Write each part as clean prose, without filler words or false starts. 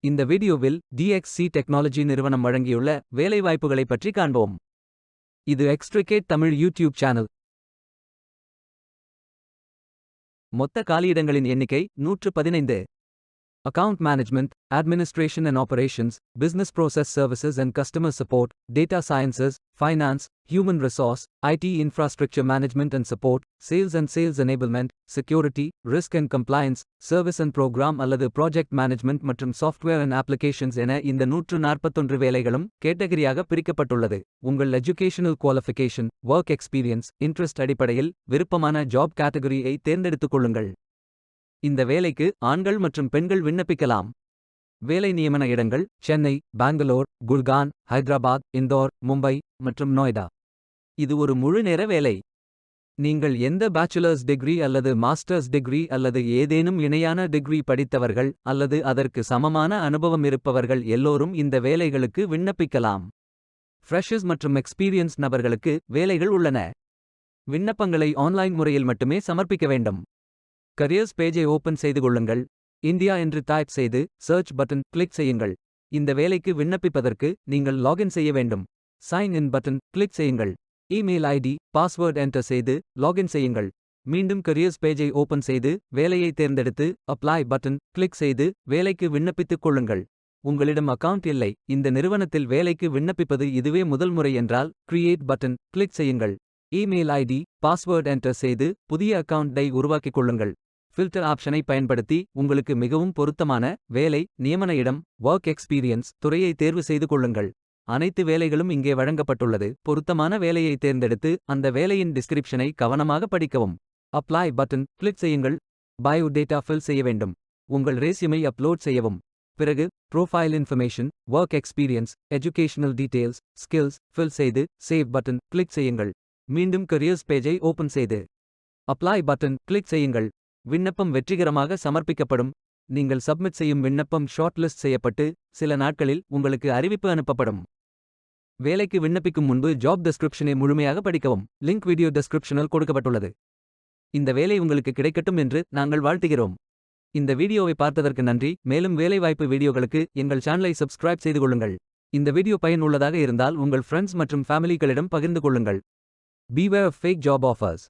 இந்த வீடியோவில் DXC technology நிறுவனம் வழங்கியுள்ள வேலைவாய்ப்புகளைப் பற்றி காண்போம். இது எக்ஸ்ட்ரிகேட் தமிழ் யூடியூப் சேனல். மொத்த காலியிடங்களின் எண்ணிக்கை 115. Account Management, Administration and Operations, Business Process Services and Customer Support, Data Sciences, Finance, Human Resource, IT Infrastructure Management and Support, Sales and Sales Enablement, Security, Risk and Compliance, Service and Program அல்லது Project Management மற்றும் Software and Applications என இந்த 141 வேலைகளும் கேட்டகரியாக பிரிக்கப்பட்டுள்ளது. உங்கள் educational qualification, work experience, interest அடிப்படையில் விருப்பமான job கேட்டகரியை தேர்ந்தெடுத்துக் கொள்ளுங்கள். இந்த வேலைக்கு ஆண்கள் மற்றும் பெண்கள் விண்ணப்பிக்கலாம். வேலை நியமன இடங்கள் சென்னை, பெங்களூர், குர்கான், ஹைதராபாத், இந்தோர், மும்பை மற்றும் நொய்டா. இது ஒரு முழு நேர வேலை. நீங்கள் எந்த பேச்சுலர்ஸ் டிகிரி அல்லது மாஸ்டர்ஸ் டிகிரி அல்லது ஏதேனும் இணையான டிகிரி படித்தவர்கள் அல்லது அதற்கு சமமான அனுபவம் இருப்பவர்கள் எல்லோரும் இந்த வேலைகளுக்கு விண்ணப்பிக்கலாம். ஃப்ரெஷர்ஸ் மற்றும் எக்ஸ்பீரியன்ஸ் நபர்களுக்கு வேலைகள் உள்ளன. விண்ணப்பங்களை ஆன்லைன் முறையில் மட்டுமே சமர்ப்பிக்க வேண்டும். கரியர்ஸ் பேஜை ஓபன் செய்து கொள்ளுங்கள். இந்தியா என்று டைப் செய்து சர்ச் பட்டன் கிளிக் செய்யுங்கள். இந்த வேலைக்கு விண்ணப்பிப்பதற்கு நீங்கள் லாகின் செய்ய வேண்டும். சைன் இன் பட்டன் கிளிக் செய்யுங்கள். இமெயில் ஐடி, பாஸ்வேர்ட் என்டர் செய்து லாகின் செய்யுங்கள். மீண்டும் கரியர்ஸ் பேஜை ஓபன் செய்து வேலையை தேர்ந்தெடுத்து அப்ளை பட்டன் கிளிக் செய்து வேலைக்கு விண்ணப்பித்துக் கொள்ளுங்கள். உங்களிடம் அக்கவுண்ட் இல்லை, இந்த நிறுவனத்தில் வேலைக்கு விண்ணப்பிப்பது இதுவே முதல் முறை என்றால் கிரியேட் பட்டன் கிளிக் செய்யுங்கள். இமெயில் ஐடி, பாஸ்வேர்ட் என்டர் செய்து புதிய அக்கவுண்டை உருவாக்கிக் கொள்ளுங்கள். ஃபில்டர் ஆப்ஷனை பயன்படுத்தி உங்களுக்கு மிகவும் பொருத்தமான வேலை, நியமன இடம், ஒர்க் எக்ஸ்பீரியன்ஸ் துறையை தேர்வு செய்து கொள்ளுங்கள். அனைத்து வேலைகளும் இங்கே வழங்கப்பட்டுள்ளது. பொருத்தமான வேலையை தேர்ந்தெடுத்து அந்த வேலையின் டிஸ்கிரிப்ஷனை கவனமாக படிக்கவும். அப்ளை பட்டன் கிளிக் செய்யுங்கள். பயோ டேட்டா ஃபில் செய்ய வேண்டும். உங்கள் ரெஸ்யூமை அப்லோட் செய்யவும். பிறகு profile information, work experience, educational details, skills fill செய்து சேவ் பட்டன் கிளிக் செய்யுங்கள். மீண்டும் கரியர்ஸ் பேஜை ஓபன் செய்து அப்ளை பட்டன் கிளிக் செய்யுங்கள். விண்ணப்பம் வெற்றிகரமாக சமர்ப்பிக்கப்படும். நீங்கள் சப்மிட் செய்யும் விண்ணப்பம் ஷார்ட் லிஸ்ட் செய்யப்பட்டு சில நாட்களில் உங்களுக்கு அறிவிப்பு அனுப்பப்படும். வேலைக்கு விண்ணப்பிக்கும் முன்பு ஜாப் டெஸ்கிரிப்ஷனை முழுமையாக படிக்கவும். லிங்க் வீடியோ டெஸ்கிரிப்ஷனில் கொடுக்கப்பட்டுள்ளது. இந்த வேலை உங்களுக்கு கிடைக்கட்டும் என்று நாங்கள் வாழ்த்துகிறோம். இந்த வீடியோவை பார்த்ததற்கு நன்றி. மேலும் வேலைவாய்ப்பு வீடியோகளுக்கு எங்கள் சேனலை சப்ஸ்கிரைப் செய்து கொள்ளுங்கள். இந்த வீடியோ பயனுள்ளதாக இருந்தால் உங்கள் ஃப்ரெண்ட்ஸ் மற்றும் ஃபேமிலிகளிடம் பகிர்ந்து கொள்ளுங்கள். Beware of fake job offers.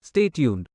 Stay tuned.